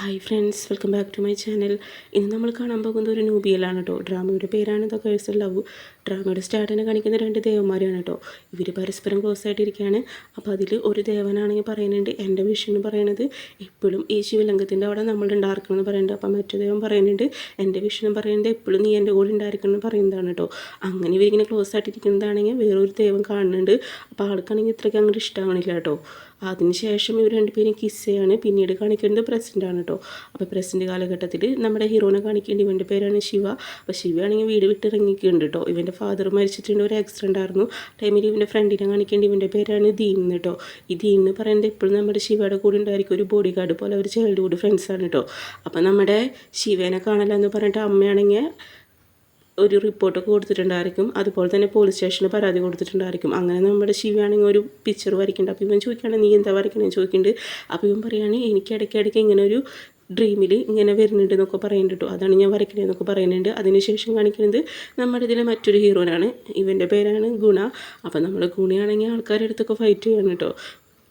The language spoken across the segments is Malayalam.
Hi friends, welcome back to my channel. ഇന്ന് നമ്മൾ കാണാൻ പോകുന്നത് ഒരു നൂബിയലാണ് കേട്ടോ. ഡ്രാമയുടെ പേരാണ് ദ കേഴ്സ് ലവ്. ഡ്രാമയുടെ സ്റ്റാർട്ടിനെ കാണിക്കുന്ന രണ്ട് ദേവന്മാരാണ് കേട്ടോ. ഇവർ പരസ്പരം ക്ലോസ് ആയിട്ടിരിക്കുകയാണ്. അപ്പോൾ അതിൽ ഒരു ദേവനാണെങ്കിൽ പറയുന്നുണ്ട്, എൻ്റെ വിഷ് എന്ന് പറയുന്നത് എപ്പോഴും ഈ ശിവലിംഗത്തിൻ്റെ അവിടെ നമ്മൾ ഉണ്ടായിരിക്കണം എന്ന് പറയുന്നുണ്ട്. അപ്പോൾ മറ്റു ദേവൻ പറയുന്നുണ്ട്, എൻ്റെ വിഷ് എന്ന് പറയുന്നത് എപ്പോഴും നീ എൻ്റെ കൂടെ ഉണ്ടായിരിക്കണം എന്ന് പറയുന്നതാണ് കേട്ടോ. അങ്ങനെ ഇവരിങ്ങനെ ക്ലോസ് ആയിട്ടിരിക്കുന്നതാണെങ്കിൽ വേറൊരു ദേവൻ കാണുന്നുണ്ട്. അപ്പോൾ ആൾക്കാണെങ്കിൽ ഇത്രയ്ക്ക് അങ്ങോട്ട് ഇഷ്ടമാണില്ല കേട്ടോ. അതിനുശേഷം ഇവർ രണ്ടുപേരും കിസ് ചെയ്യാണ്. പിന്നീട് കാണിക്കുന്നത് പ്രസൻറ്റാണ് കേട്ടോ. അപ്പോൾ പ്രസൻറ്റ് കാലഘട്ടത്തിൽ നമ്മുടെ ഹീറോനെ കാണിക്കേണ്ടി ഇവൻ്റെ പേരാണ് ശിവ. അപ്പോൾ ശിവയാണെങ്കിൽ വീട് വിട്ടിറങ്ങിക്കുന്നുണ്ട് കേട്ടോ. ഇവൻ്റെ ഫാദർ മരിച്ചിട്ടുണ്ട്, ഒരു ആക്സിഡൻ്റ് ആയിരുന്നു. ടൈമിൽ ഇവൻ്റെ ഫ്രണ്ടിനെ കാണിക്കേണ്ടി ഇവൻ്റെ പേരാണ് ദീൻ കേട്ടോ. ഈ ദീൻ എന്ന് പറയുന്നത് എപ്പോഴും നമ്മുടെ ശിവയുടെ കൂടെ ഉണ്ടായിരിക്കും, ഒരു ബോഡി ഗാർഡ് പോലെ ഒരു ചൈൽഡ്ഹുഡ് ഫ്രണ്ട്സാണ് കേട്ടോ. അപ്പോൾ നമ്മുടെ ശിവേനെ കാണലെന്ന് പറഞ്ഞിട്ട് അമ്മയാണെങ്കിൽ ഒരു റിപ്പോർട്ടൊക്കെ കൊടുത്തിട്ടുണ്ടായിരിക്കും. അതുപോലെ തന്നെ പോലീസ് സ്റ്റേഷനിൽ പരാതി കൊടുത്തിട്ടുണ്ടായിരിക്കും. അങ്ങനെ നമ്മുടെ ശിവയാണെങ്കിൽ ഒരു പിക്ചർ വരയ്ക്കുന്നുണ്ട്. അപ്പോൾ ഇവൻ ചോദിക്കുകയാണെങ്കിൽ നീ എന്താ വരയ്ക്കണമെന്ന് ചോദിക്കുന്നുണ്ട്. അപ്പോൾ ഇവൻ പറയുകയാണെങ്കിൽ എനിക്ക് ഇടയ്ക്കിടയ്ക്ക് ഇങ്ങനെ ഒരു ഡ്രീമിൽ ഇങ്ങനെ വരുന്നുണ്ട് എന്നൊക്കെ പറയുന്നുണ്ട് കേട്ടോ. അതാണ് ഞാൻ വരയ്ക്കണതെന്നൊക്കെ പറയുന്നുണ്ട്. അതിനുശേഷം കാണിക്കുന്നത് നമ്മുടെ ഇതിലെ മറ്റൊരു ഹീറോനാണ്. ഇവൻ്റെ പേരാണ് ഗുണ. അപ്പോൾ നമ്മൾ ഗുണയാണെങ്കിൽ ആൾക്കാരുടെ അടുത്തൊക്കെ ഫൈറ്റ് ചെയ്യണം കേട്ടോ.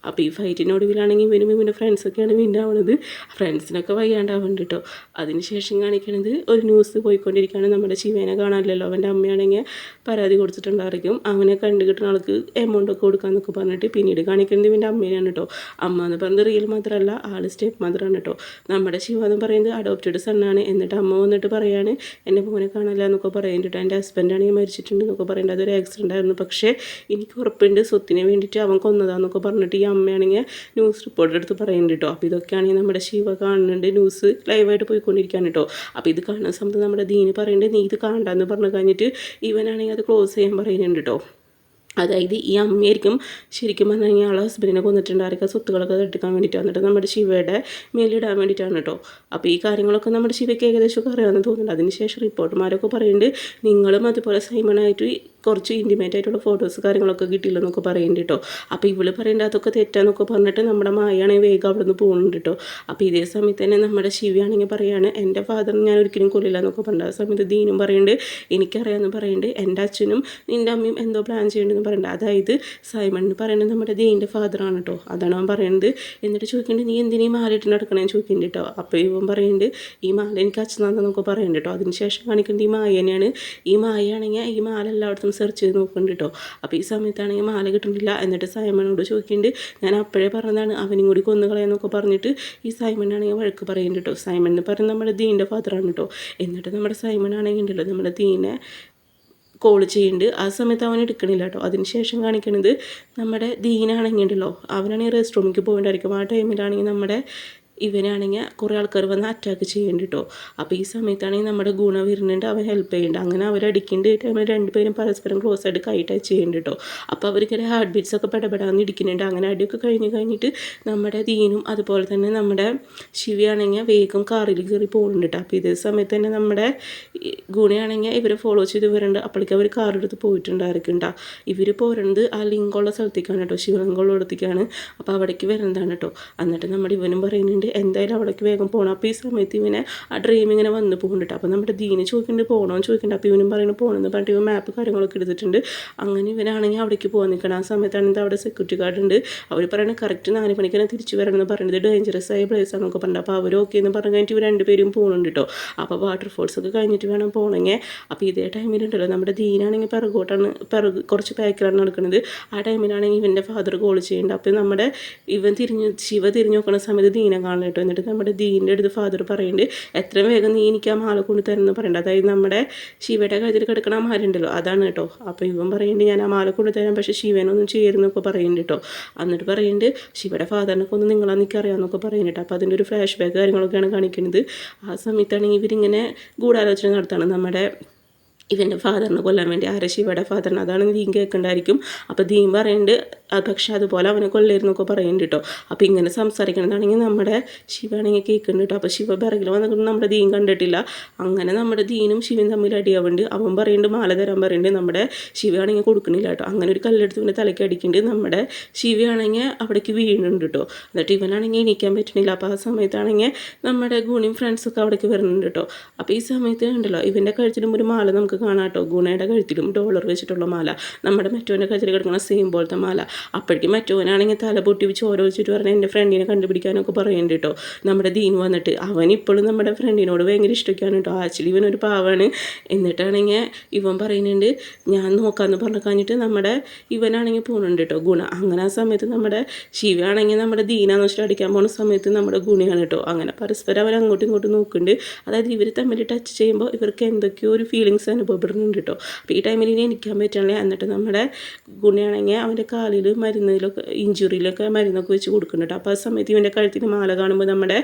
അപ്പോൾ ഈ ഫൈറ്റിനൊടുവിലാണെങ്കിൽ ഇവൻ്റെ ഫ്രണ്ട്സൊക്കെയാണ് വിന്നാവുന്നത്. ഫ്രണ്ട്സിനൊക്കെ വയ്യാണ്ടാവുന്നുണ്ട് കേട്ടോ. അതിനുശേഷം കാണിക്കണത് ഒരു ന്യൂസ് പോയിക്കൊണ്ടിരിക്കുകയാണ്. നമ്മുടെ ശിവേനെ കാണാനില്ലല്ലോ. അവൻ്റെ അമ്മയാണെങ്കിൽ പരാതി കൊടുത്തിട്ടുണ്ടായിരിക്കും. അങ്ങനെ കണ്ടു കിട്ടുന്ന ആൾക്ക് എമൗണ്ടൊക്കെ കൊടുക്കാമെന്നൊക്കെ പറഞ്ഞിട്ട് പിന്നീട് കാണിക്കുന്നത് ഇവൻ്റെ അമ്മേനെയാണ് കേട്ടോ. അമ്മ എന്ന് പറയുന്നത് റിയൽ മദറല്ല, ആൾ സ്റ്റെപ്പ് മദറാണ് കേട്ടോ. നമ്മുടെ ശിവ എന്ന് പറയുന്നത് അഡോപ്റ്റഡ് സണ്ണാണ്. എന്നിട്ട് അമ്മ വന്നിട്ട് പറയാണ് എൻ്റെ മോനെ കാണില്ല എന്നൊക്കെ പറയുന്നുണ്ട്. എൻ്റെ ഹസ്ബൻഡാണെങ്കിൽ മരിച്ചിട്ടുണ്ട് എന്നൊക്കെ പറയുന്നത് അതൊരു ആക്സിഡൻ്റ് ആയിരുന്നു, പക്ഷേ എനിക്ക് ഉറപ്പുണ്ട് സ്വത്തിന് വേണ്ടിയിട്ട് അവൻ കൊന്നതാന്നൊക്കെ പറഞ്ഞിട്ട് ഈ അമ്മയാണെങ്കിൽ ന്യൂസ് റിപ്പോർട്ടർ എടുത്ത് പറയുന്നുണ്ട് കേട്ടോ. അപ്പോൾ ഇതൊക്കെയാണെങ്കിൽ നമ്മുടെ ശിവ കാണുന്നുണ്ട്, ന്യൂസ് ലൈവായിട്ട് പോയിക്കൊണ്ടിരിക്കുകയാണ് കേട്ടോ. അപ്പോൾ ഇത് കാണുന്ന സമയത്ത് നമ്മുടെ ദീന് പറയുന്നുണ്ട് നീ ഇത് കാണണ്ടെന്ന് പറഞ്ഞു കഴിഞ്ഞിട്ട് ഇവനാണെങ്കിൽ അത് ക്ലോസ് ചെയ്യാൻ പറയുന്നുണ്ട് കേട്ടോ. അതായത് ഈ അമ്മയായിരിക്കും ശരിക്കും പറഞ്ഞു കഴിഞ്ഞാൽ ആളെ ഹസ്ബൻഡിനെ കൊന്നിട്ടുണ്ടായിരിക്കുക, സ്വത്തുകളൊക്കെ തട്ടിക്കാൻ വേണ്ടിയിട്ട് വന്നിട്ട് നമ്മുടെ ശിവയുടെ മേലിടാൻ വേണ്ടിയിട്ടാണ് കേട്ടോ. അപ്പോൾ ഈ കാര്യങ്ങളൊക്കെ നമ്മുടെ ശിവയ്ക്ക് ഏകദേശമൊക്കെ അറിയാമെന്ന് തോന്നുന്നുണ്ട്. അതിനുശേഷം റിപ്പോർട്ടർമാരൊക്കെ പറയുന്നുണ്ട് നിങ്ങളും അതുപോലെ സൈമണായിട്ട് കുറച്ച് ഇൻറ്റിമേറ്റ് ആയിട്ടുള്ള ഫോട്ടോസ് കാര്യങ്ങളൊക്കെ കിട്ടിയില്ലെന്നൊക്കെ പറയുന്നുണ്ട് കേട്ടോ. അപ്പോൾ ഇവള് പറയേണ്ട അതൊക്കെ തെറ്റാന്നൊക്കെ പറഞ്ഞിട്ട് നമ്മുടെ മായാണെങ്കിൽ വേഗം അവിടെ നിന്ന് പോകുന്നുണ്ട് കേട്ടോ. അപ്പോൾ ഇതേ സമയത്ത് തന്നെ നമ്മുടെ ശിവയാണെങ്കിൽ പറയുകയാണ് എൻ്റെ ഫാദറിന് ഞാൻ ഒരിക്കലും കൊല്ലില്ല എന്നൊക്കെ പറഞ്ഞിട്ട് ആ സമയത്ത് ദീനും പറയുന്നുണ്ട് എനിക്കറിയാമെന്ന് പറയുന്നുണ്ട് എൻ്റെ അച്ഛനും നിൻ്റെ അമ്മയും എന്തോ പ്ലാൻ ചെയ്യേണ്ടതെന്ന് പറയുന്നുണ്ട്. അതായത് സൈമൺ എന്ന് പറയുന്നത് നമ്മുടെ ദീൻ്റെ ഫാദറാണ് കേട്ടോ. അതാണ് അവൻ പറയുന്നത്. എന്നിട്ട് ചോദിക്കേണ്ടത് നീ എന്തിനീ മാല ഇട്ട് നടക്കണമെന്ന് ചോദിക്കുന്നുണ്ട് കേട്ടോ. അപ്പോൾ ഇവൻ പറയുന്നുണ്ട് ഈ മാല എനിക്ക് അച്ഛനാന്നൊക്കെ പറയുന്നുണ്ട് കേട്ടോ. അതിനുശേഷം കാണിക്കേണ്ടത് ഈ മായ തന്നെയാണ്. ഈ മായയാണെങ്കിൽ ഈ മാല എല്ലായിടത്തും സെർച്ച് ചെയ്ത് നോക്കുന്നുണ്ട് കേട്ടോ. അപ്പോൾ ഈ സമയത്താണെങ്കിൽ മാല കിട്ടുന്നില്ല. എന്നിട്ട് സൈമണോട് ചോദിക്കുന്നുണ്ട് ഞാൻ അപ്പോഴേ പറഞ്ഞതാണ് അവനും കൂടി കൊന്നുകളയെന്നൊക്കെ പറഞ്ഞിട്ട് ഈ സൈമണാണെങ്കിൽ വഴക്ക് പറയുന്നുണ്ട് കേട്ടോ. സൈമൺ എന്ന് പറയുന്നത് നമ്മുടെ ദീൻ്റെ ഫാദറാണ് കേട്ടോ. എന്നിട്ട് നമ്മുടെ സൈമൺ ആണെങ്കിൽ ഉണ്ടല്ലോ നമ്മുടെ ദീനെ കോൾ ചെയ്യുന്നുണ്ട്. ആ സമയത്ത് അവൻ എടുക്കണില്ല കേട്ടോ. അതിനുശേഷം കാണിക്കുന്നത് നമ്മുടെ ദീനാണെങ്കിൽ ഉണ്ടല്ലോ അവനാണെങ്കിൽ റെസ്റ്റ് റൂമിലേക്ക് പോകേണ്ടായിരിക്കും. ആ ടൈമിലാണെങ്കിൽ നമ്മുടെ ഇവനാണെങ്കിൽ കുറേ ആൾക്കാർ വന്ന് അറ്റാക്ക് ചെയ്യുന്നുണ്ട് കേട്ടോ. അപ്പോൾ ഈ സമയത്താണെങ്കിൽ നമ്മുടെ ഗുണ വരുന്നുണ്ട്, അവൻ ഹെൽപ്പ് ചെയ്യുന്നുണ്ട്. അങ്ങനെ അവരടിക്കേണ്ട ടൈമിൽ രണ്ടുപേരും പരസ്പരം ക്ലോസ് ആയിട്ട് കൈ ടച്ച് ചെയ്യുന്നുണ്ട് കേട്ടോ. അപ്പോൾ അവർക്കിടെ ഹാർട്ട് ബീറ്റ്സ് ഒക്കെ പെടപെടാന്ന് ഇടിക്കുന്നുണ്ട്. അങ്ങനെ അടിയൊക്കെ കഴിഞ്ഞിട്ട് നമ്മുടെ ദീനും അതുപോലെ തന്നെ നമ്മുടെ ശിവയാണെങ്കിൽ വേഗം കാറിൽ കയറി പോകുന്നുണ്ട് കേട്ടോ. അപ്പോൾ ഇതേ സമയത്ത് തന്നെ നമ്മുടെ ഗുണയാണെങ്കിൽ ഇവരെ ഫോളോ ചെയ്ത് വരുന്നുണ്ട്. അപ്പോഴേക്കും അവർ കാറെടുത്ത് പോയിട്ടുണ്ടായിരിക്കും. ഇവർ പോരുന്നത് ആ ലിങ്കുള്ള സ്ഥലത്തേക്കാണ് കേട്ടോ, ശിവലിംഗമുള്ള ഇടത്തേക്കാണ്. അപ്പോൾ അവിടേക്ക് വരുന്നതാണ് കേട്ടോ. എന്നിട്ട് നമ്മുടെ ഇവനും പറയുന്നുണ്ട് എന്തായാലും അവിടേക്ക് വേഗം പോകണം. അപ്പോൾ ഈ സമയത്ത് ഇവനെ ആ ഡ്രീം ഇങ്ങനെ വന്ന് പോകുന്നുണ്ട്. അപ്പോൾ നമ്മുടെ ദീനെ ചോദിക്കുന്നുണ്ട് പോകണമെന്ന് ചോദിക്കുന്നുണ്ട്. അപ്പോൾ ഇവനും പറയുന്നത് പോകണമെന്ന് പറഞ്ഞിട്ട് ഇവൻ മാപ്പ് കാര്യങ്ങളൊക്കെ എടുത്തിട്ടുണ്ട്. അങ്ങനെ ഇവനാണെങ്കിൽ അവിടേക്ക് പോകാൻ നിൽക്കണം. ആ സമയത്താണെങ്കിൽ അവിടെ സെക്യൂരിറ്റി ഗാർഡ് ഉണ്ട്. അവർ പറയുന്നത് കറക്റ്റ് 4 മണിക്കാണ് തിരിച്ചു വരണമെന്ന് പറയുന്നത്, ഡേഞ്ചറസ് ആയ പ്ലേസ് ആണെന്നൊക്കെ പറഞ്ഞിട്ട്. അപ്പോൾ അവർ ഓക്കെ എന്ന് പറഞ്ഞു കഴിഞ്ഞിട്ട് ഇവർ രണ്ടുപേരും പോകുന്നുണ്ട് കേട്ടോ. അപ്പോൾ വാട്ടർഫോൾസ് ഒക്കെ കഴിഞ്ഞിട്ട് വേണം പോകണമെങ്കിൽ. അപ്പോൾ ഇതേ ടൈമിലുണ്ടല്ലോ നമ്മുടെ ദീനാണെങ്കിൽ പിറകോട്ടാണ് കുറച്ച് പാക്കിലാണ് നടക്കുന്നത്. ആ ടൈമിലാണെങ്കിൽ ഇവൻ്റെ ഫാദർ കോൾ ചെയ്യുന്നുണ്ട്. അപ്പോൾ നമ്മുടെ ശിവ തിരിഞ്ഞ് നോക്കുന്ന സമയത്ത് ദീന കാണണം കേട്ടോ. എന്നിട്ട് നമ്മുടെ ദീൻ്റെ അടുത്ത് ഫാദർ പറയുന്നുണ്ട് എത്രയും വേഗം നീ എനിക്ക് ആ മാല കൊണ്ട് തരുമെന്ന് പറയുന്നുണ്ട്. അതായത് നമ്മുടെ ശിവയുടെ കഴുത്തിൽ കിടക്കണ ആ മാല ഉണ്ടല്ലോ അതാണ് കേട്ടോ. അപ്പോൾ ഇവൻ പറയുന്നുണ്ട് ഞാൻ ആ മാല കൊണ്ട് തരാം, പക്ഷേ ശിവനൊന്നും ചേരുന്നൊക്കെ പറയുന്നുണ്ട് കേട്ടോ. എന്നിട്ട് പറയുന്നുണ്ട് ശിവയുടെ ഫാദറിനൊക്കെ ഒന്ന് നിങ്ങളെനിക്ക് അറിയാമെന്നൊക്കെ പറയുന്നുണ്ട്. അപ്പോൾ അതിൻ്റെ ഒരു ഫ്ലാഷ് ബാക്ക് കാര്യങ്ങളൊക്കെയാണ് കാണിക്കുന്നത്. ആ സമയത്താണെങ്കിൽ ഇവരിങ്ങനെ ഗൂഢാലോചന നടത്താണ് നമ്മുടെ ഇവൻ്റെ ഫാദറിനെ കൊല്ലാൻ വേണ്ടി. ശിവയുടെ ഫാദറിന് അതാണ് ദീൻ കേൾക്കണ്ടായിരിക്കും. അപ്പോൾ ദീൻ പറയുന്നുണ്ട് പക്ഷേ അതുപോലെ അവനെ കൊല്ലായിരുന്നൊക്കെ പറയുന്നുണ്ട് കേട്ടോ. അപ്പോൾ ഇങ്ങനെ സംസാരിക്കണതാണെങ്കിൽ നമ്മുടെ ശിവയാണെങ്കിൽ കേൾക്കുന്നുണ്ട് കേട്ടോ. അപ്പോൾ ശിവ പിറകിൽ വന്നിട്ട് നമ്മുടെ ദീൻ കണ്ടിട്ടില്ല. അങ്ങനെ നമ്മുടെ ദീനും ശിവൻ തമ്മിൽ അടിയാവുന്നുണ്ട്. അവൻ പറയുന്നുണ്ട് മാല തരാൻ പറയുന്നുണ്ട്. നമ്മുടെ ശിവയാണെങ്കിൽ കൊടുക്കണില്ല കേട്ടോ. അങ്ങനെ ഒരു കല്ലെടുത്ത് ഇവൻ്റെ തലയ്ക്ക് അടിക്കുന്നുണ്ട്. നമ്മുടെ ശിവയാണെങ്കിൽ അവിടേക്ക് വീഴുന്നുണ്ട് കേട്ടോ. എന്നിട്ട് ഇവനാണെങ്കിൽ എണീക്കാൻ പറ്റണില്ല. അപ്പോൾ ആ സമയത്താണെങ്കിൽ നമ്മുടെ ഗുണിയും ഫ്രണ്ട്സൊക്കെ അവിടേക്ക് വരുന്നുണ്ട് കേട്ടോ. അപ്പോൾ ഈ സമയത്ത് ഉണ്ടല്ലോ ഇവൻ്റെ കഴുത്തിലും ഒരു മാല നമുക്ക് കാണാം കേട്ടോ. ഗുണയുടെ കഴുത്തിലും ഡോളർ വെച്ചിട്ടുള്ള മാല, നമ്മുടെ മറ്റവൻ്റെ കഴുത്തിൽ കിടക്കുന്ന സെയിം പോലത്തെ മാല. അപ്പോഴേക്കും മറ്റവനാണെങ്കിൽ തല പൊട്ടി ചോര വെച്ചിട്ട് പറഞ്ഞാൽ എൻ്റെ ഫ്രണ്ടിനെ കണ്ടുപിടിക്കാനൊക്കെ പറയുന്നുണ്ട് കേട്ടോ നമ്മുടെ ദീൻ വന്നിട്ട്. അവൻ ഇപ്പോഴും നമ്മുടെ ഫ്രണ്ടിനോട് ഭയങ്കര ഇഷ്ടമൊക്കെയാണ് കേട്ടോ. ആക്ച്വലി ഇവനൊരു പാവാണ്. എന്നിട്ടാണെങ്കിൽ ഇവൻ പറയുന്നുണ്ട് ഞാൻ നോക്കാമെന്ന് പറഞ്ഞു കഴിഞ്ഞിട്ട് നമ്മുടെ ഇവനാണെങ്കിൽ പോകുന്നുണ്ട് കേട്ടോ ഗുണ. അങ്ങനെ ആ സമയത്ത് നമ്മുടെ ശിവയാണെങ്കിൽ നമ്മുടെ ദീനാന്ന് വെച്ചിട്ട് അടിക്കാൻ പോകുന്ന സമയത്ത് നമ്മുടെ ഗുണയാണ് കേട്ടോ. അങ്ങനെ പരസ്പരം അവർ അങ്ങോട്ടും ഇങ്ങോട്ടും നോക്കുന്നുണ്ട്. അതായത് ഇവർ തമ്മിൽ ടച്ച് ചെയ്യുമ്പോൾ ഇവർക്ക് എന്തൊക്കെയോ ഒരു ഫീലിങ്സ് അനുഭവപ്പെടുന്നുണ്ട് കേട്ടോ. അപ്പോൾ ഈ ടൈമിൽ ഇനി എനിക്കാൻ പറ്റില്ല. എന്നിട്ട് നമ്മുടെ ഗുണയാണെങ്കിൽ അവൻ്റെ കാലിൽ മരുന്നിലൊക്കെ ഇഞ്ചുറിയിലൊക്കെ മരുന്നൊക്കെ വെച്ച് കൊടുക്കുന്നുണ്ട്. അപ്പോൾ ആ സമയത്ത് ഇവൻ്റെ കഴുത്തിന് മാല കാണുമ്പോൾ നമ്മുടെ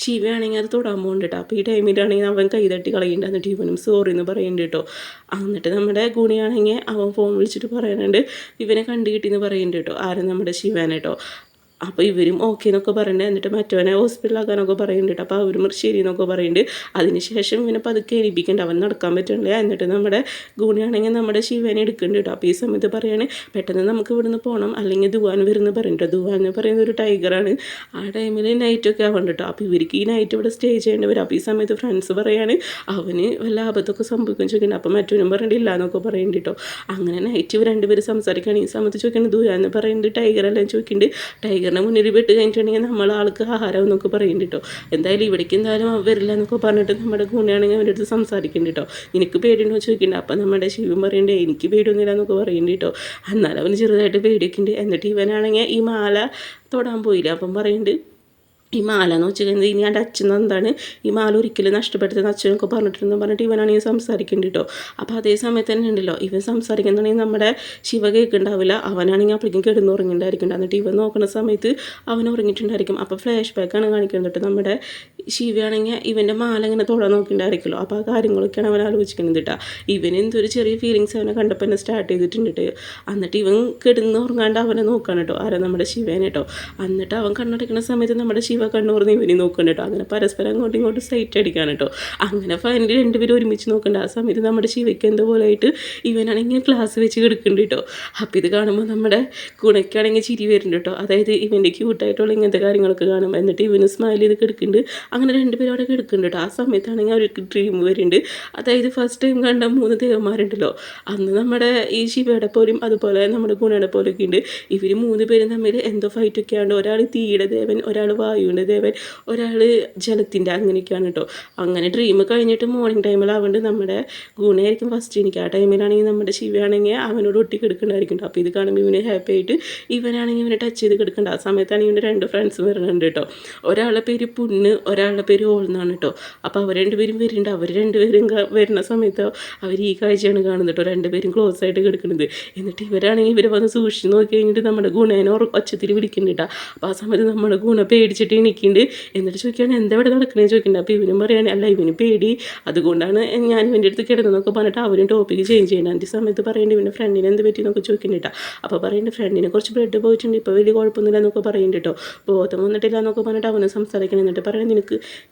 ശിവയാണെങ്കിൽ അത് തൊടാൻ പോകുന്നുണ്ട് കേട്ടോ. അപ്പോൾ ഈ ടൈമിലാണെങ്കിൽ അവൻ കൈതട്ടി കളയുന്നുണ്ട്. എന്നിട്ട് ഇവനും സോറി എന്ന് പറയുന്നുണ്ട് കേട്ടോ. എന്നിട്ട് നമ്മുടെ ഗുണിയാണെങ്കിൽ അവൻ ഫോൺ വിളിച്ചിട്ട് പറയുന്നുണ്ട് ഇവനെ കണ്ടു കിട്ടിയെന്ന് പറയുന്നുണ്ട് കേട്ടോ. ആരും നമ്മുടെ ശിവൻ കേട്ടോ. അപ്പോൾ ഇവരും ഓക്കെ എന്നൊക്കെ പറയുന്നുണ്ട്. എന്നിട്ട് മറ്റവനെ ഹോസ്പിറ്റലാക്കാനൊക്കെ പറയുന്നുണ്ട്. അപ്പോൾ അവരും ശരി എന്നൊക്കെ പറയുന്നുണ്ട്. അതിനുശേഷം ഇവനെ പതുക്കെ എണീപ്പിക്കുന്നുണ്ട്. അവൻ നടക്കാൻ പറ്റുന്നില്ല. എന്നിട്ട് നമ്മുടെ ഗുണിയാണെങ്കിൽ നമ്മുടെ ശിവനെ എടുക്കുന്നുണ്ട് കേട്ടോ. അപ്പോൾ ഈ സമയത്ത് പറയാണ് പെട്ടെന്ന് നമുക്ക് ഇവിടുന്ന് പോകണം അല്ലെങ്കിൽ ദുവാൻ വരുന്ന പറയുന്നുണ്ട്. ദുവാൻ എന്ന് പറയുന്ന ഒരു ടൈഗറാണ്. ആ ടൈമിൽ നൈറ്റൊക്കെ ആവുന്നുണ്ട് കേട്ടോ. അപ്പോൾ ഇവർക്ക് ഈ നൈറ്റ് ഇവിടെ സ്റ്റേ ചെയ്യേണ്ടി വരും. അപ്പോൾ ഈ സമയത്ത് ഫ്രണ്ട്സ് പറയാണ് അവന് വല്ല ആപത്തൊക്കെ സംഭവിക്കും ചോദിക്കുന്നുണ്ട്. അപ്പോൾ മറ്റവനും പറഞ്ഞിട്ടില്ല എന്നൊക്കെ പറയുന്നുണ്ട് കേട്ടോ. അങ്ങനെ നൈറ്റ് ഇവർ രണ്ടുപേരും സംസാരിക്കുകയാണ്. ഈ സമയത്ത് ചോദിക്കുന്നത് ദുവാൻ എന്ന് പറയുന്നത് ടൈഗറെല്ലാം ചോദിക്കുന്നുണ്ട്. ടൈഗറിനെ മുന്നിൽ പെട്ട് കഴിഞ്ഞിട്ടുണ്ടെങ്കിൽ നമ്മൾ ആൾക്ക് ആഹാരം എന്നൊക്കെ പറയുന്നുണ്ട് കേട്ടോ. എന്തായാലും ഇവിടേക്ക് എന്തായാലും വരില്ല എന്നൊക്കെ പറഞ്ഞിട്ട് നമ്മുടെ ഗുണയാണെങ്കിൽ അവൻ്റെ അടുത്ത് സംസാരിക്കുന്നുണ്ട് കേട്ടോ. നിനക്ക് പേടിയുണ്ടോ ചോദിക്കുന്നുണ്ട്. അപ്പം നമ്മുടെ ശിവൻ പറയണ്ടേ എനിക്ക് പേടിയൊന്നുമില്ല എന്നൊക്കെ പറയുന്നുണ്ട് കേട്ടോ. എന്നാലും അവന് ചെറുതായിട്ട് പേടിയൊക്കെ ഉണ്ട്. എന്നിട്ട് ഇവനാണെങ്കിൽ ഈ മാല തൊടാൻ പോയില്ല. അപ്പം പറയുന്നുണ്ട് ഈ മാല എന്ന് വെച്ച് കഴിഞ്ഞാൽ ഇനി എൻ്റെ അച്ഛൻ എന്താണ് ഈ മാല ഒരിക്കലും നഷ്ടപ്പെടുത്തുന്ന അച്ഛനൊക്കെ പറഞ്ഞിട്ടുണ്ടെന്ന് പറഞ്ഞിട്ട് ഇവനാണെങ്കിൽ സംസാരിക്കുന്നുണ്ട് കേട്ടോ. അപ്പോൾ അതേ സമയത്ത് തന്നെ ഉണ്ടല്ലോ ഇവൻ സംസാരിക്കുന്നുണ്ടെങ്കിൽ നമ്മുടെ ശിവ കേൾക്കുന്നുണ്ടാവില്ല. അവനാണെങ്കിൽ അപ്പോഴേക്കും കിടന്നുറങ്ങിയിട്ടുണ്ടായിരിക്കും. എന്നിട്ട് ഇവൻ നോക്കുന്ന സമയത്ത് അവൻ ഉറങ്ങിയിട്ടുണ്ടായിരിക്കും. അപ്പോൾ ഫ്ലാഷ് ബാക്കാണ് കാണിക്കുന്നത് കേട്ടോ. നമ്മുടെ ശിവയാണെങ്കിൽ ഇവൻ്റെ മാല ഇങ്ങനെ തൊടാൻ നോക്കിയിട്ടുണ്ടായിരിക്കുമല്ലോ. അപ്പോൾ ആ കാര്യങ്ങളൊക്കെയാണ് അവൻ ആലോചിക്കുന്നത് കേട്ടോ. ഇവന് എന്തൊരു ചെറിയ ഫീലിങ്സ് അവനെ കണ്ടപ്പോൾ തന്നെ സ്റ്റാർട്ട് ചെയ്തിട്ടുണ്ട് കേട്ടോ. എന്നിട്ട് ഇവൻ കിടന്നുറങ്ങാണ്ട് അവനെ നോക്കുകയാണ് കേട്ടോ. ആരാ നമ്മുടെ ശിവനെ കേട്ടോ. എന്നിട്ട് അവൻ കണ്ണടയ്ക്കുന്ന സമയത്ത് നമ്മുടെ ശിവ കണ്ണൂർന്ന് ഇവന് നോക്കുന്നുണ്ട് കേട്ടോ. അങ്ങനെ പരസ്പരം അങ്ങോട്ടും ഇങ്ങോട്ടും സൈറ്റ് അടിക്കാൻ കേട്ടോ. അങ്ങനെ ഫൈനലി രണ്ടുപേരും ഒരുമിച്ച് നോക്കുന്നുണ്ട്. ആ സമയത്ത് നമ്മുടെ ശിവയ്ക്ക് എന്തോ പോലെ ആയിട്ട് ഇവനാണെങ്കിൽ ക്ലാസ് വെച്ച് കിടക്കുന്നുണ്ട് കേട്ടോ. അപ്പോൾ ഇത് കാണുമ്പോൾ നമ്മുടെ ഗുണയ്ക്കാണെങ്കിൽ ചിരി വരുന്നുണ്ട് കേട്ടോ. അതായത് ഇവൻ്റെ ക്യൂട്ടായിട്ടുള്ള ഇങ്ങനത്തെ കാര്യങ്ങളൊക്കെ കാണും. എന്നിട്ട് ഇവന് സ്മൈൽ ചെയ്ത് കിടക്കുന്നുണ്ട്. അങ്ങനെ രണ്ടുപേരും അവിടെ കിടക്കുന്നുണ്ട് കേട്ടോ. ആ സമയത്താണെങ്കിൽ അവർക്ക് ഡ്രീം വരുന്നുണ്ട്. അതായത് ഫസ്റ്റ് ടൈം കണ്ട 3 ദേവന്മാരുണ്ടല്ലോ അന്ന് നമ്മുടെ ഈ ശിവയുടെ പോലും അതുപോലെ നമ്മുടെ ഗുണയുടെ പോലെയൊക്കെ ഉണ്ട്. ഇവർ 3 പേരും തമ്മിൽ എന്തോ ഫൈറ്റൊക്കെ ആണ്. ഒരാൾ തീയുടെ ദേവൻ, ഒരാൾ വായുവിൻ്റെ ദേവൻ, ഒരാൾ ജലത്തിൻ്റെ, അങ്ങനെയൊക്കെയാണ് കേട്ടോ. അങ്ങനെ ഡ്രീം കഴിഞ്ഞിട്ട് മോർണിംഗ് ടൈമിലാവുകൊണ്ട് നമ്മുടെ ഗുണയായിരിക്കും ഫസ്റ്റ് എനിക്ക്. ആ ടൈമിലാണെങ്കിൽ നമ്മുടെ ശിവയാണെങ്കിൽ അവനോട് ഒട്ടി കിടക്കണ്ടായിരിക്കും. അപ്പോൾ ഇത് കാണുമ്പോൾ ഇവന് ഹാപ്പി ആയിട്ട് ഇവനാണെങ്കിൽ ഇവനെ ടച്ച് ചെയ്ത് കിടക്കണ്ട. ആ സമയത്താണ് ഇവൻ്റെ 2 ഫ്രണ്ട്സ് വരുന്നുണ്ട് കേട്ടോ. ഒരാളുടെ പേര് പുണ്ണ്, ഒരാളുടെ പേര് ഓൾ എന്നാണ് കേട്ടോ. അപ്പോൾ അവർ രണ്ടുപേരും വരുന്നുണ്ട്. അവർ രണ്ടുപേരും വരുന്ന സമയത്ത് അവർ ഈ കാഴ്ചയാണ് കാണുന്നത് കേട്ടോ. രണ്ടുപേരും ക്ലോസ് ആയിട്ട് കിടക്കുന്നത്. എന്നിട്ട് ഇവരാണെങ്കിൽ ഇവരെ വന്ന് സൂക്ഷിച്ച് നോക്കി കഴിഞ്ഞിട്ട് നമ്മുടെ ഗുണേനെ ഒച്ചത്തിൽ വിളിക്കുന്നുണ്ട് കേട്ടോ. അപ്പോൾ ആ സമയത്ത് നമ്മുടെ ഗുണ പേടിച്ചിട്ട് എണീക്കുന്നുണ്ട്. എന്നിട്ട് ചോദിക്കുകയാണ് എന്താ ഇവിടെ നടക്കണേ ചോദിക്കുന്നുണ്ട്. അപ്പോൾ ഇവനും പറയുകയാണ് അല്ല ഇവന് പേടി, അതുകൊണ്ടാണ് ഞാൻ ഇവൻ്റെ അടുത്ത് കിടന്നതൊക്കെ പറഞ്ഞിട്ട് അവരും ടോപ്പിക്ക് ചേഞ്ച് ചെയ്യണം. അതിൻ്റെ സമയത്ത് പറയേണ്ടി ഇവൻ്റെ ഫ്രണ്ടിനെ എന്ത് പറ്റിയെന്നൊക്കെ ചോദിക്കുന്നുണ്ട് കേട്ടോ. അപ്പോൾ പറയുന്നുണ്ട് ഫ്രണ്ടിനെ കുറച്ച് ബ്ലഡ് പോയിട്ടുണ്ട്, ഇപ്പോൾ വലിയ കുഴപ്പമൊന്നുമില്ല എന്നൊക്കെ പറയുന്നുണ്ട് കേട്ടോ. ബോധം വന്നിട്ടില്ല എന്നൊക്കെ പറഞ്ഞിട്ട് അവന് സംസാരിക്കണം. എന്നിട്ട് പറയുന്നത്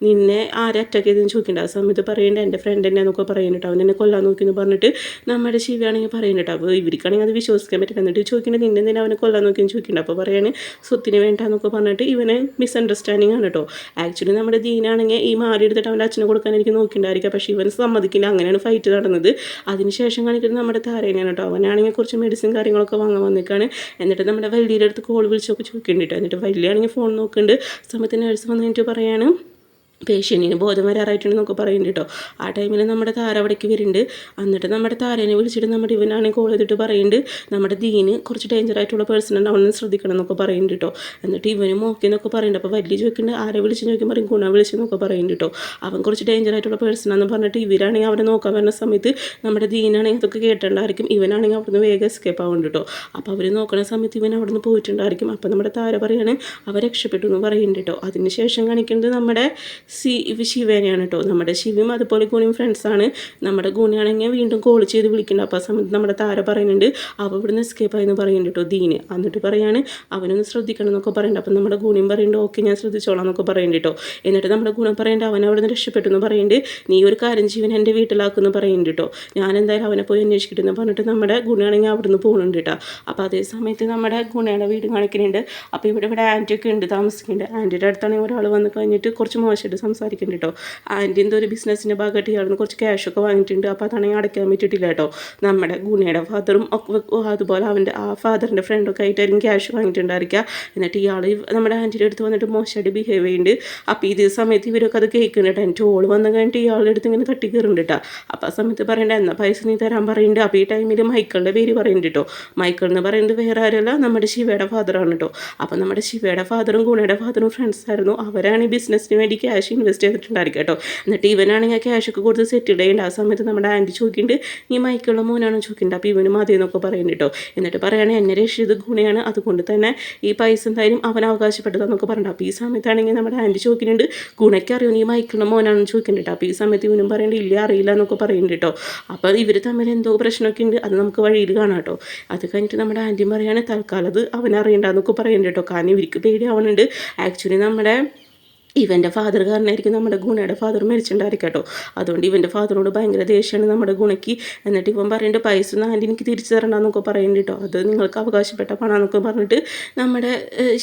നിന്നെ ആരെ അറ്റാക്ക് ചെയ്തെന്ന് ചോദിക്കുന്നുണ്ട്. ആ സമയത്ത് പറയേണ്ടത് എൻ്റെ ഫ്രണ്ട് തന്നെ എന്നൊക്കെ പറയുന്നുണ്ട്. അവൻ എന്നെ കൊല്ലാൻ നോക്കിയെന്ന് പറഞ്ഞിട്ട് നമ്മുടെ ശിവയാണെങ്കിൽ പറയുന്നുണ്ട്. അപ്പോൾ ഇവർക്കാണെങ്കിൽ അത് വിശ്വസിക്കാൻ പറ്റില്ല. എന്നിട്ട് ചോദിക്കുന്നത് നിന്നെ തന്നെ അവനെ കൊല്ലാൻ നോക്കിയെന്ന് ചോദിക്കുന്നുണ്ട്. അപ്പോൾ പറയാണ് സ്വത്തിന് വേണ്ടാന്നൊക്കെ പറഞ്ഞിട്ട് ഇവനെ മിസ്അണ്ടർസ്റ്റാൻഡിങ് ആണ് കേട്ടോ. ആക്ച്വലി നമ്മുടെ ദീനാണെങ്കിൽ ഈ മാറി എടുത്തിട്ട് അവൻ്റെ അച്ഛനെ കൊടുക്കാൻ എനിക്ക് നോക്കിയിട്ടുണ്ടായിരിക്കാം. പക്ഷേ ഇവൻ സമ്മതിക്കില്ല. അങ്ങനെയാണ് ഫൈറ്റ് നടന്നത്. അതിനുശേഷം കാണിക്കുന്നത് നമ്മുടെ താരേനെയാണ് കേട്ടോ. അവനാണെങ്കിൽ കുറച്ച് മെഡിസിൻ കാര്യങ്ങളൊക്കെ വാങ്ങാൻ വന്നിക്കാണ്. എന്നിട്ട് നമ്മുടെ വലിയുടെ അടുത്ത് കോൾ വിളിച്ചൊക്കെ ചോദിക്കുന്നുണ്ട് കേട്ടോ. എന്നിട്ട് വലിയാണെങ്കിൽ ഫോൺ നോക്കുന്നുണ്ട്. സമയത്ത് നേഴ്സ് വന്ന് കഴിഞ്ഞിട്ട് പറയാണ് പേഷ്യൻറ്റിന് ബോധം വരാറായിട്ടുണ്ടെന്നൊക്കെ പറയുന്നുണ്ട് കേട്ടോ. ആ ടൈമിൽ നമ്മുടെ താര അവിടേക്ക് വരുന്നുണ്ട്. എന്നിട്ട് നമ്മുടെ താരേനെ വിളിച്ചിട്ട് നമ്മുടെ ഇവനാണെങ്കിൽ കോൾ ചെയ്തിട്ട് പറയുന്നുണ്ട് നമ്മുടെ ദീന് കുറച്ച് ഡേഞ്ചറായിട്ടുള്ള പേഴ്സണാണ്, അവനെ ശ്രദ്ധിക്കണം എന്നൊക്കെ പറയുന്നുണ്ട് കേട്ടോ. എന്നിട്ട് ഇവനും ഓക്കെ എന്നൊക്കെ പറയുന്നുണ്ട്. അപ്പോൾ വലിയ ചോദിക്കുന്നുണ്ട് ആരെ വിളിച്ച് ചോദിക്കുമ്പോൾ പറയും ഗുണ വിളിച്ചെന്നൊക്കെ പറയുന്നുണ്ട് കേട്ടോ. അവൻ കുറച്ച് ഡേഞ്ചറായിട്ടുള്ള പേഴ്സണാന്ന് പറഞ്ഞിട്ട് ഇവരാണെങ്കിൽ അവനെ നോക്കാൻ വരുന്ന സമയത്ത് നമ്മുടെ ദീനാണെങ്കിൽ അതൊക്കെ കേട്ടിട്ടുണ്ടായിരിക്കും. ഇവനാണെങ്കിൽ അവിടുന്ന് വേഗം എസ്കേപ്പ് ആവുന്നുണ്ട് കേട്ടോ. അപ്പോൾ അവർ നോക്കുന്ന സമയത്ത് ഇവൻ അവിടുന്ന് പോയിട്ടുണ്ടായിരിക്കും. അപ്പോൾ നമ്മുടെ താര പറയാണ് അവർ രക്ഷപ്പെട്ടു എന്ന് പറയുന്നുണ്ട് കേട്ടോ. അതിന് ശേഷം കാണിക്കുന്നത് നമ്മുടെ ശിവനെയാണ് കേട്ടോ. നമ്മുടെ ശിവയും അതുപോലെ ഗുണയും ഫ്രണ്ട്സാണ്. നമ്മുടെ ഗുണയാണെങ്കിൽ വീണ്ടും കോൾ ചെയ്ത് വിളിക്കുന്നുണ്ട്. അപ്പോൾ ആ സമയത്ത് നമ്മുടെ താര പറയുന്നുണ്ട് അവ ഇവിടുന്ന് എസ്കേപ്പ് ആയെന്ന് പറയുന്നുണ്ട് കേട്ടോ ദീന്. എന്നിട്ട് പറയാണ് അവനൊന്ന് ശ്രദ്ധിക്കണം എന്നൊക്കെ പറയുന്നുണ്ട്. അപ്പം നമ്മുടെ ഗുണയും പറയുന്നുണ്ട് ഓക്കെ ഞാൻ ശ്രദ്ധിച്ചോളാം എന്നൊക്കെ പറയുന്നുണ്ട് കേട്ടോ. എന്നിട്ട് നമ്മുടെ ഗുണം പറയുന്നുണ്ട് അവൻ അവിടെ നിന്ന് രക്ഷപ്പെട്ടു എന്ന് പറയുന്നുണ്ട്. നീ ഒരു കാര്യം ജീവൻ എൻ്റെ വീട്ടിലാക്കുമെന്ന് പറയുന്നുണ്ട് കേട്ടോ. ഞാൻ എന്തായാലും അവനെ പോയി അന്വേഷിക്കട്ടെന്ന് പറഞ്ഞിട്ട് നമ്മുടെ ഗുണയാണെങ്കിൽ അവിടെ നിന്ന് പോകുന്നുണ്ട് കേട്ടോ. അപ്പോൾ അതേ സമയത്ത് നമ്മുടെ ഗുണയുടെ വീട് കാണിക്കുന്നുണ്ട്. അപ്പോൾ ഇവിടെ ആൻറ്റിയൊക്കെ ഉണ്ട് താമസിക്കുന്നുണ്ട്. ആൻറ്റിയുടെ അടുത്താണെങ്കിൽ ഒരാൾ വന്ന് കഴിഞ്ഞിട്ട് കുറച്ച് മോശമായിട്ട് സംസാരിക്കുന്നുണ്ട് കേട്ടോ. ആൻറ്റി എന്തോ ഒരു ബിസിനസ്സിൻ്റെ ഭാഗമായിട്ട് ഇയാളിന്ന് കുറച്ച് ക്യാഷൊക്കെ വാങ്ങിയിട്ടുണ്ട്. അപ്പോൾ അതാണെങ്കിൽ അടയ്ക്കാൻ പറ്റിയിട്ടില്ല കേട്ടോ. നമ്മുടെ ഗുണയുടെ ഫാദറും അതുപോലെ അവൻ്റെ ആ ഫാദറിൻ്റെ ഫ്രണ്ടൊക്കെ ആയിട്ടായിരിക്കും ക്യാഷ് വാങ്ങിയിട്ടുണ്ടായിരിക്കുക. എന്നിട്ട് ഇയാൾ നമ്മുടെ ആൻറ്റിയുടെ അടുത്ത് വന്നിട്ട് മോശമായിട്ട് ബിഹേവ് ചെയ്യുന്നുണ്ട്. അപ്പോൾ ഇതേ സമയത്ത് ഇവരൊക്കെ അത് കേൾക്കുന്നുണ്ട്. എൻ്റെ ഓൾ വന്നു കഴിഞ്ഞിട്ട് ഇയാളുടെ അടുത്ത് ഇങ്ങനെ തട്ടി കയറുന്നുണ്ട് കേട്ടോ. അപ്പോൾ ആ സമയത്ത് പറയേണ്ട എന്നാൽ പൈസ നീ തരാൻ പറയുന്നുണ്ട്. അപ്പോൾ ഈ ടൈമിൽ മൈക്കിളിൻ്റെ പേര് പറയുന്നുണ്ട് കേട്ടോ. മൈക്കിൾ എന്ന് പറയുന്നത് വേറെ ആരല്ല, നമ്മുടെ ശിവയുടെ ഫാദറാണ് കേട്ടോ. അപ്പോൾ നമ്മുടെ ശിവയുടെ ഫാദറും ഗുണയുടെ ഫാദറും ഫ്രണ്ട്സ് ആയിരുന്നു. അവരാണ് ഈ ബിസിനസ്സിന് വേണ്ടി ക്യാഷ് ഇൻവെസ്റ്റ് ചെയ്തിട്ടുണ്ടായിരിക്കും കേട്ടോ. എന്നിട്ട് ഇവനാണെങ്കിൽ ആ ക്യാഷൊക്കെ കൊടുത്ത് സെറ്റിൽ ചെയ്യേണ്ട. ആ സമയത്ത് നമ്മുടെ ആൻറ്റി ചോദിക്കുന്നുണ്ട് നീ മൈക്കിളുടെ മോനാണോ ചോദിക്കുന്നുണ്ട്. അപ്പോൾ ഇവനും മതിയെന്നൊക്കെ പറയുന്നുണ്ട് കേട്ടോ. എന്നിട്ട് പറയുകയാണെങ്കിൽ എന്നെ രക്ഷിച്ചത് ഗുണയാണ്, അതുകൊണ്ട് തന്നെ ഈ പൈസ എന്തായാലും അവൻ അവകാശപ്പെട്ടതെന്നൊക്കെ പറഞ്ഞിട്ട്. അപ്പോൾ ഈ സമയത്താണെങ്കിൽ നമ്മുടെ ആൻറ്റി ചോദിക്കുന്നുണ്ട് ഗുണയ്ക്ക് അറിയോ നീ മൈക്കിളുടെ മോനാണെന്ന് ചോദിക്കുന്നുണ്ട്. അപ്പോൾ ഈ സമയത്ത് ഇവനും പറയുന്നുണ്ട് ഇല്ല അറിയില്ല എന്നൊക്കെ പറയുന്നുണ്ട് കേട്ടോ. അപ്പോൾ ഇവർ തമ്മിൽ എന്തോ പ്രശ്നമൊക്കെ ഉണ്ട്, അത് നമുക്ക് വഴിയിൽ കാണാം കേട്ടോ. അത് കഴിഞ്ഞിട്ട് നമ്മുടെ ആൻറ്റി പറയുകയാണ് തൽക്കാലം അത് അവനറിയണ്ടെന്നൊക്കെ പറയുന്നുണ്ട് കേട്ടോ. കാരണം ഇവർക്ക് പേടിയാവുന്നുണ്ട്. ആക്ച്വലി നമ്മുടെ ഇവൻ്റെ ഫാദർ കാരനായിരിക്കും നമ്മുടെ ഗുണയുടെ ഫാദർ മരിച്ചിട്ടുണ്ടായിരിക്കും കേട്ടോ. അതുകൊണ്ട് ഇവൻ്റെ ഫാദറിനോട് ഭയങ്കര ദേഷ്യമാണ് നമ്മുടെ ഗുണയ്ക്ക്. എന്നിട്ട് ഇവൻ പറയുന്നുണ്ട് പൈസ ഒന്നും ആൻറ്റി എനിക്ക് തിരിച്ചു തരണമെന്നൊക്കെ പറയുന്നുണ്ട് കേട്ടോ. അത് നിങ്ങൾക്ക് അവകാശപ്പെട്ട പണമെന്നൊക്കെ പറഞ്ഞിട്ട് നമ്മുടെ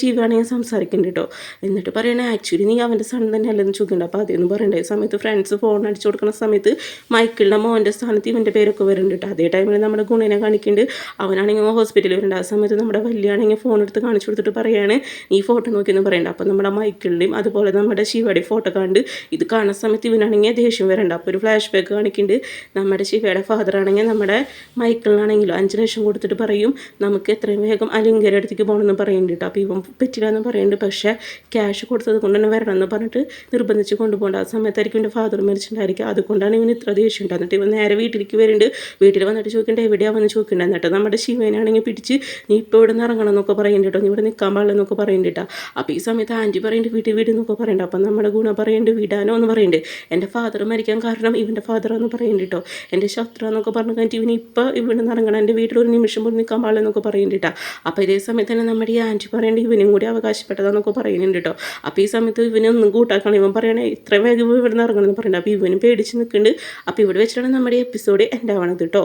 ശിവാണെങ്കിൽ സംസാരിക്കുന്നുണ്ട് കേട്ടോ. എന്നിട്ട് പറയണേ ആക്ച്വലി നീ അവൻ്റെ സൺ തന്നെ അല്ലെന്ന് ചോദിക്കുന്നുണ്ട്. അപ്പോൾ അതെന്ന് പറയേണ്ട സമയത്ത് ഫ്രണ്ട്സ് ഫോൺ അടിച്ചു കൊടുക്കുന്ന സമയത്ത് മൈക്കിളിൻ്റെ മോൻ്റെ സ്ഥാനത്ത് ഇവൻ്റെ പേരൊക്കെ വരുന്നുണ്ട് കേട്ടോ. അതേ ടൈമിൽ നമ്മുടെ ഗുണനെ കാണിക്കുന്നുണ്ട്. അവനാണെങ്കിൽ ഹോസ്പിറ്റലിൽ വരുന്നുണ്ട്. ആ സമയത്ത് നമ്മുടെ വലിയാണെങ്കിൽ ഫോൺ എടുത്ത് കാണിച്ചു കൊടുത്തിട്ട് പറയുകയാണ് നീ ഫോട്ടോ നോക്കിയെന്ന് പറയുന്നുണ്ട്. അപ്പോൾ നമ്മുടെ മൈക്കിളിൻ്റെയും അതുപോലെ നമ്മുടെ ശിവയുടെ ഫോട്ടോ കണ്ട് ഇത് കാണുന്ന സമയത്ത് ഇവനാണെങ്കിൽ ദേഷ്യം വരണ്ട. അപ്പോൾ ഒരു ഫ്ലാഷ് ബാക്ക് കാണിക്കുന്നുണ്ട്. നമ്മുടെ ശിവയുടെ ഫാദറാണെങ്കിൽ നമ്മുടെ മൈക്കിളിനാണെങ്കിലും 5 ലക്ഷം കൊടുത്തിട്ട് പറയും നമുക്ക് എത്രയും വേഗം അലിങ്കര അടുത്തേക്ക് പോകണമെന്ന് പറയുന്നുണ്ട് കേട്ടോ. അപ്പോൾ ഇവൻ പറ്റില്ല എന്ന് പറയുന്നുണ്ട്. പക്ഷേ ക്യാഷ് കൊടുത്തത് കൊണ്ട് തന്നെ വരണം എന്ന് പറഞ്ഞിട്ട് നിർബന്ധിച്ച് കൊണ്ടുപോകേണ്ട. ആ സമയത്തായിരിക്കും എൻ്റെ ഫാദർ മരിച്ചിട്ടുണ്ടായിരിക്കുക. അതുകൊണ്ടാണ് ഇവൻ ഇത്ര ദേഷ്യം ഉണ്ട്. എന്നിട്ട് ഇവൻ നേരെ വീട്ടിലേക്ക് വരുന്നുണ്ട്. വീട്ടിൽ വന്നിട്ട് ചോദിക്കേണ്ട എവിടെയാണെന്ന് ചോദിക്കേണ്ടത്. എന്നിട്ട് നമ്മുടെ ശിവനാണെങ്കിൽ പിടിച്ച് നീ ഇപ്പോൾ ഇവിടെ നിന്ന് ഇറങ്ങണം എന്നൊക്കെ പറയുന്നുണ്ട് കേട്ടോ. നീ ഇവിടെ നിൽക്കാൻ പാടില്ലെന്നൊക്കെ പറയുന്നുണ്ട് കേട്ടോ. അപ്പോൾ ഈ സമയത്ത് ആൻറ്റി പറയുന്നുണ്ട് വീട്ടിൽ വീടെന്നൊക്കെ പറയുന്നുണ്ട്. അപ്പം നമ്മുടെ ഗുണ പറയുന്നുണ്ട് വിടാനോ എന്ന് പറയുന്നുണ്ട്. എൻ്റെ ഫാദർ മരിക്കാൻ കാരണം ഇവൻ്റെ ഫാദറാന്ന് പറയുന്നുണ്ട് കേട്ടോ. എൻ്റെ ശത്രു എന്നൊക്കെ പറഞ്ഞു കഴിഞ്ഞിട്ട് ഇവന് ഇപ്പോൾ ഇവിടെ നിന്ന് ഇറങ്ങണം, എൻ്റെ വീട്ടിലൊരു നിമിഷം പോലും നിൽക്കാൻ പാടില്ലെന്നൊക്കെ പറയുന്നുണ്ട് കേട്ടോ. അപ്പോൾ ഇതേ സമയത്ത് തന്നെ നമ്മുടെ ഈ ആൻറ്റി പറയുന്നുണ്ട് ഇവനും കൂടി അവകാശപ്പെട്ടതാന്നൊക്കെ പറയുന്നുണ്ട് കേട്ടോ. അപ്പോൾ ഈ സമയത്ത് ഇവനൊന്നും കൂട്ടാക്കണം. ഇവൻ പറയണേ ഇത്ര വേഗം ഇവിടെ നിന്ന് ഇറങ്ങണം എന്ന് പറയുന്നുണ്ട്. അപ്പോൾ ഇവനും പേടിച്ച് നിൽക്കുന്നുണ്ട്. അപ്പോൾ ഇവിടെ വെച്ചിട്ടാണ് നമ്മുടെ എപ്പിസോഡ് എൻ്റെ ആവണത് കേട്ടോ.